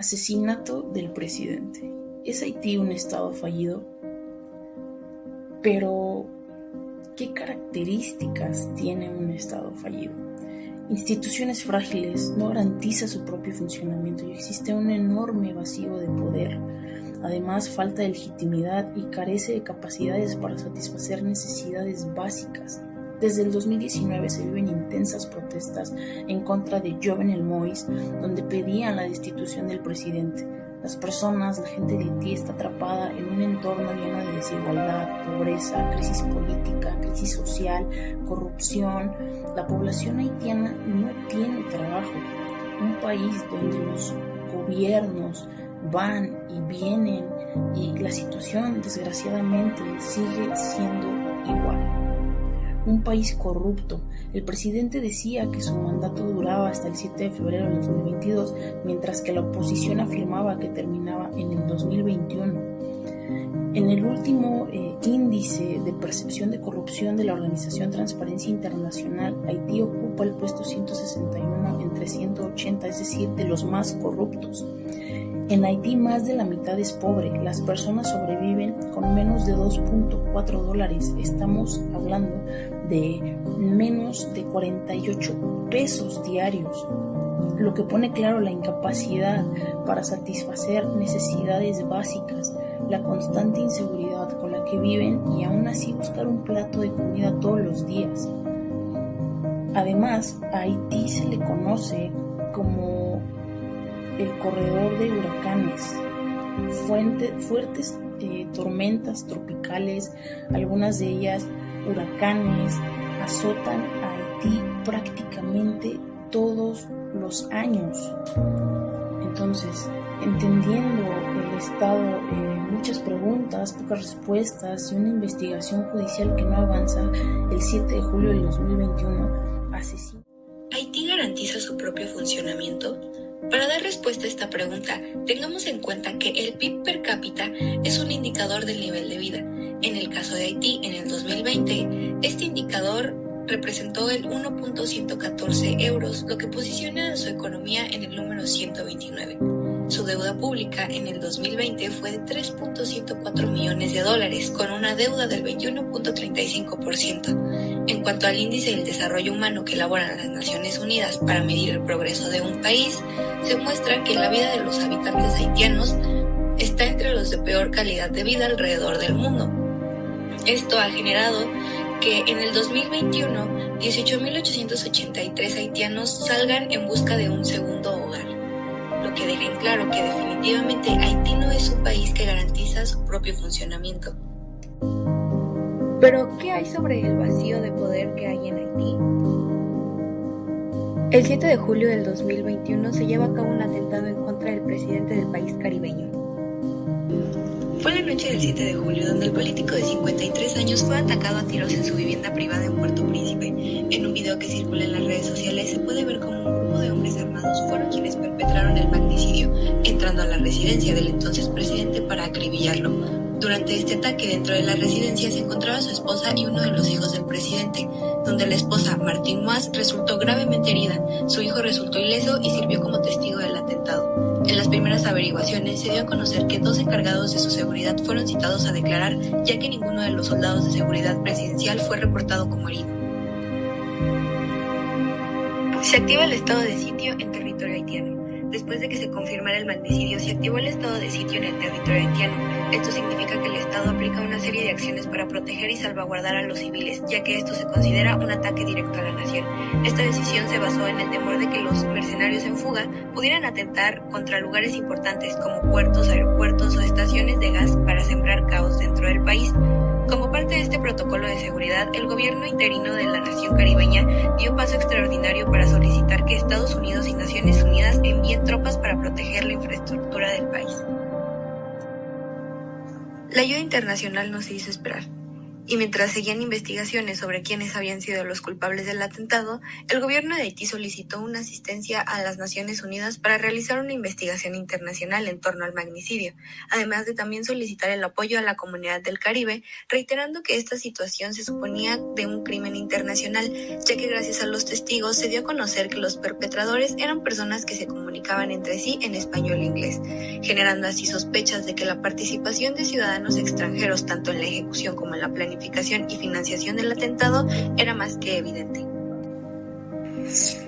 Asesinato del presidente. ¿Es Haití un estado fallido? Pero, ¿qué características tiene un estado fallido? Instituciones frágiles, no garantiza su propio funcionamiento y existe un enorme vacío de poder. Además, falta de legitimidad y carece de capacidades para satisfacer necesidades básicas. Desde el 2019 se viven intensas protestas en contra de Jovenel Moïse, donde pedían la destitución del presidente. Las personas, la gente de Haití está atrapada en un entorno lleno de desigualdad, pobreza, crisis política, crisis social, corrupción. La población haitiana no tiene trabajo. Un país donde los gobiernos van y vienen y la situación desgraciadamente sigue siendo igual. Un país corrupto. El presidente decía que su mandato duraba hasta el 7 de febrero de 2022, mientras que la oposición afirmaba que terminaba en el 2021. En el último índice de percepción de corrupción de la organización Transparencia Internacional, Haití ocupa el puesto 161 entre 180, es decir, de los más corruptos. En Haití más de la mitad es pobre, las personas sobreviven con menos de $2.4. Estamos hablando de menos de 48 pesos diarios, lo que pone claro la incapacidad para satisfacer necesidades básicas, la constante inseguridad con la que viven y aún así buscar un plato de comida todos los días. Además, a Haití se le conoce como el corredor de huracanes, fuertes tormentas tropicales, algunas de ellas huracanes, azotan a Haití prácticamente todos los años. Entonces, entendiendo el estado, muchas preguntas, pocas respuestas y una investigación judicial que no avanza, el 7 de julio del 2021 asesina. ¿Haití garantiza su propio funcionamiento? Para dar respuesta a esta pregunta, tengamos en cuenta que el PIB per cápita es un indicador del nivel de vida. En el caso de Haití, en el 2020, este indicador representó el 1.114 euros, lo que posiciona a su economía en el número 129. Su deuda pública en el 2020 fue de $3.104 millones, con una deuda del 21.35%. En cuanto al índice del desarrollo humano que elaboran las Naciones Unidas para medir el progreso de un país, se muestra que la vida de los habitantes haitianos está entre los de peor calidad de vida alrededor del mundo. Esto ha generado que en el 2021 18.883 haitianos salgan en busca de un segundo hogar, lo que deja en claro que definitivamente Haití no es un país que garantiza su propio funcionamiento. Pero, ¿qué hay sobre el vacío de poder que hay en Haití? El 7 de julio del 2021 se lleva a cabo un atentado en contra del presidente del país caribeño. Fue la noche del 7 de julio donde el político de 53 años fue atacado a tiros en su vivienda privada en Puerto Príncipe. En un video que circula en las redes sociales se puede ver cómo un grupo de hombres armados fueron quienes perpetraron el magnicidio, entrando a la residencia del entonces presidente para acribillarlo. Durante este ataque dentro de la residencia se encontraba su esposa y uno de los hijos del presidente, donde la esposa, Martín Moaz, resultó gravemente herida, su hijo resultó ileso y sirvió como testigo del atentado. En las primeras averiguaciones se dio a conocer que 2 encargados de su seguridad fueron citados a declarar, ya que ninguno de los soldados de seguridad presidencial fue reportado como herido. Se activa el estado de sitio en territorio haitiano. Después de que se confirmara el magnicidio, se activó el estado de sitio en el territorio haitiano. Esto significa que el Estado aplica una serie de acciones para proteger y salvaguardar a los civiles, ya que esto se considera un ataque directo a la nación. Esta decisión se basó en el temor de que los mercenarios en fuga pudieran atentar contra lugares importantes como puertos, aeropuertos o estaciones de gas para sembrar caos dentro del país. Como parte de este protocolo de seguridad, el gobierno interino de la nación caribeña dio paso extraordinario para solicitar que Estados Unidos y Naciones Unidas envíen tropas para proteger la infraestructura del país. La ayuda internacional no se hizo esperar. Y mientras seguían investigaciones sobre quiénes habían sido los culpables del atentado, el gobierno de Haití solicitó una asistencia a las Naciones Unidas para realizar una investigación internacional en torno al magnicidio, además de también solicitar el apoyo a la comunidad del Caribe, reiterando que esta situación se suponía de un crimen internacional, ya que gracias a los testigos se dio a conocer que los perpetradores eran personas que se comunicaban entre sí en español e inglés, generando así sospechas de que la participación de ciudadanos extranjeros tanto en la ejecución como en la planificación y financiación del atentado era más que evidente.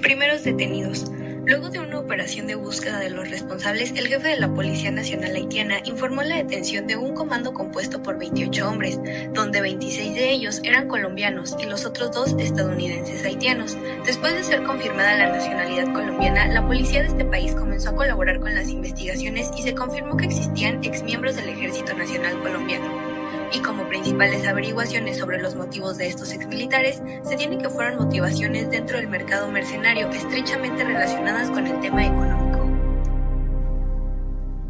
Primeros detenidos. Luego de una operación de búsqueda de los responsables, el jefe de la Policía Nacional Haitiana informó la detención de un comando compuesto por 28 hombres, donde 26 de ellos eran colombianos y los otros 2 estadounidenses haitianos. Después de ser confirmada la nacionalidad colombiana, la policía de este país comenzó a colaborar con las investigaciones y se confirmó que existían exmiembros del Ejército Nacional Colombiano. Y como principales averiguaciones sobre los motivos de estos exmilitares, se tiene que fueron motivaciones dentro del mercado mercenario estrechamente relacionadas con el tema económico.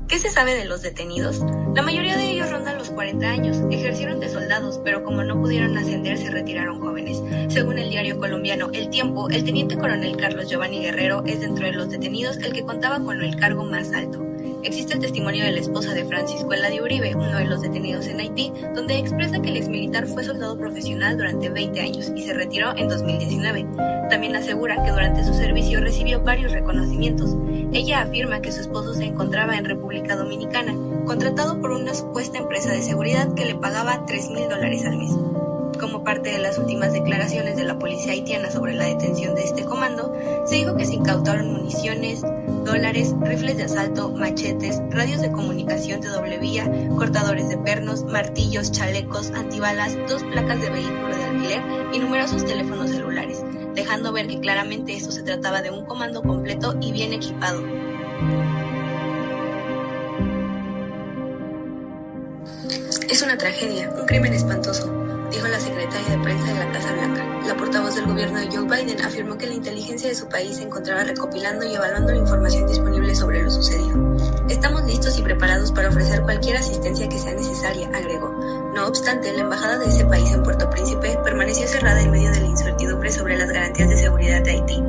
¿Qué se sabe de los detenidos? La mayoría de ellos rondan los 40 años, ejercieron de soldados, pero como no pudieron ascender se retiraron jóvenes. Según el diario colombiano El Tiempo, el teniente coronel Carlos Giovanni Guerrero es dentro de los detenidos el que contaba con el cargo más alto. Existe el testimonio de la esposa de Francisco Eladio Uribe, uno de los detenidos en Haití, donde expresa que el exmilitar fue soldado profesional durante 20 años y se retiró en 2019. También asegura que durante su servicio recibió varios reconocimientos. Ella afirma que su esposo se encontraba en República Dominicana, contratado por una supuesta empresa de seguridad que le pagaba $3,000 al mes. Como parte de las últimas declaraciones de la policía haitiana sobre la detención de este comando, se dijo que se incautaron municiones, dólares, rifles de asalto, machetes, radios de comunicación de doble vía, cortadores de pernos, martillos, chalecos, antibalas, 2 placas de vehículo de alquiler y numerosos teléfonos celulares, dejando ver que claramente esto se trataba de un comando completo y bien equipado. Es una tragedia, un crimen espantoso, dijo la secretaria de prensa de la Casa Blanca. La portavoz del gobierno de Joe Biden afirmó que la inteligencia de su país se encontraba recopilando y evaluando la información disponible sobre lo sucedido. Estamos listos y preparados para ofrecer cualquier asistencia que sea necesaria, agregó. No obstante, la embajada de ese país en Puerto Príncipe permaneció cerrada en medio de la incertidumbre sobre las garantías de seguridad de Haití.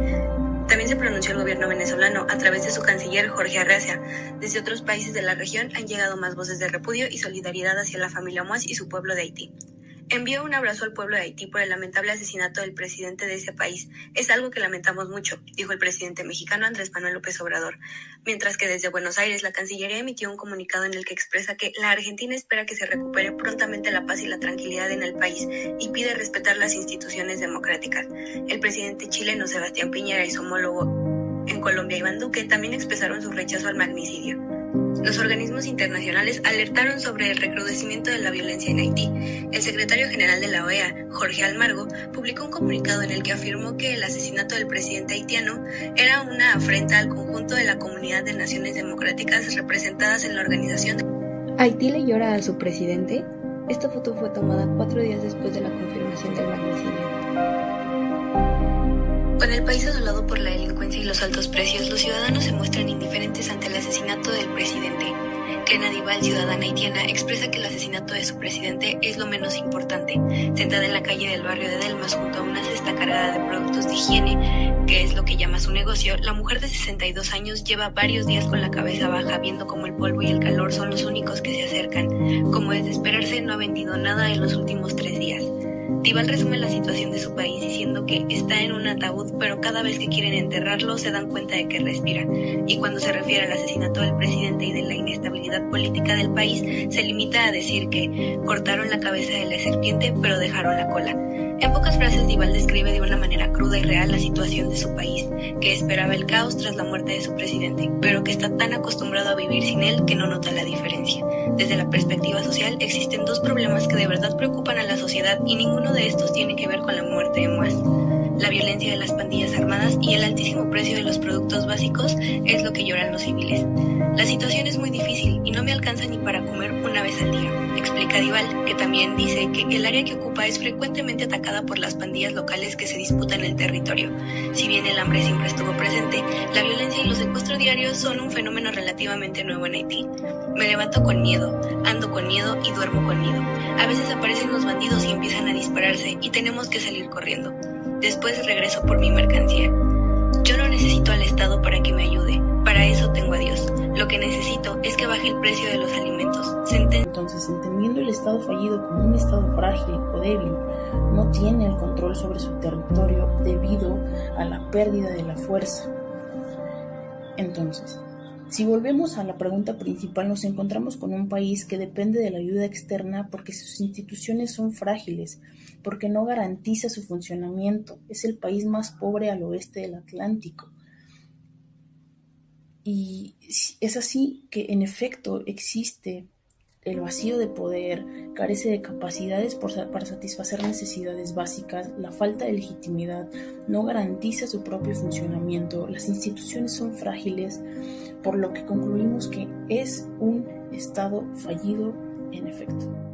También se pronunció el gobierno venezolano a través de su canciller Jorge Arreaza. Desde otros países de la región han llegado más voces de repudio y solidaridad hacia la familia Moaz y su pueblo de Haití. Envió un abrazo al pueblo de Haití por el lamentable asesinato del presidente de ese país. Es algo que lamentamos mucho, dijo el presidente mexicano Andrés Manuel López Obrador. Mientras que desde Buenos Aires la Cancillería emitió un comunicado en el que expresa que la Argentina espera que se recupere prontamente la paz y la tranquilidad en el país y pide respetar las instituciones democráticas. El presidente chileno Sebastián Piñera y su homólogo en Colombia, Iván Duque, también expresaron su rechazo al magnicidio. Los organismos internacionales alertaron sobre el recrudecimiento de la violencia en Haití. El secretario general de la OEA, Jorge Almago, publicó un comunicado en el que afirmó que el asesinato del presidente haitiano era una afrenta al conjunto de la comunidad de naciones democráticas representadas en la organización. ¿Haití le llora a su presidente? Esta foto fue tomada 4 días después de la confirmación del magnicidio. Con el país asolado por la delincuencia y los altos precios, los ciudadanos se muestran indiferentes ante el asesinato del presidente. Kena Dival, ciudadana haitiana, expresa que el asesinato de su presidente es lo menos importante. Sentada en la calle del barrio de Delmas junto a una cesta cargada de productos de higiene, que es lo que llama su negocio, la mujer de 62 años lleva varios días con la cabeza baja, viendo como el polvo y el calor son los únicos que se acercan. Como es de esperarse, no ha vendido nada en los últimos 3 días. Dival resume la situación de su país diciendo que está en un ataúd, pero cada vez que quieren enterrarlo se dan cuenta de que respira. Y cuando se refiere al asesinato del presidente y de la inestabilidad política del país, se limita a decir que cortaron la cabeza de la serpiente, pero dejaron la cola. En pocas frases, Dival describe de una manera cruda y real la situación de su país, que esperaba el caos tras la muerte de su presidente, pero que está tan acostumbrado a vivir sin él que no nota la diferencia. Desde la perspectiva social, existen 2 problemas que de verdad preocupan a la sociedad y ninguno de estos tiene que ver con la muerte de Moaz. La violencia de las pandillas armadas y el altísimo precio de los productos básicos es lo que lloran los civiles. La situación es muy difícil y no me alcanza ni para comer una vez al día, explica Cadival, que también dice que el área que ocupa es frecuentemente atacada por las pandillas locales que se disputan el territorio. Si bien el hambre siempre estuvo presente, la violencia y los secuestros diarios son un fenómeno relativamente nuevo en Haití. Me levanto con miedo, ando con miedo y duermo con miedo. A veces aparecen los bandidos y empiezan a dispararse y tenemos que salir corriendo. Después regreso por mi mercancía. Yo no necesito al Estado para que me ayude. Para eso tengo a Dios. Lo que necesito es que baje el precio de los alimentos. Entonces, entendiendo el Estado fallido como un Estado frágil o débil, no tiene el control sobre su territorio debido a la pérdida de la fuerza. Entonces, si volvemos a la pregunta principal, nos encontramos con un país que depende de la ayuda externa porque sus instituciones son frágiles, porque no garantiza su funcionamiento. Es el país más pobre al oeste del Atlántico. Y es así que, en efecto, existe el vacío de poder, carece de capacidades para satisfacer necesidades básicas, la falta de legitimidad no garantiza su propio funcionamiento, las instituciones son frágiles, por lo que concluimos que es un Estado fallido en efecto.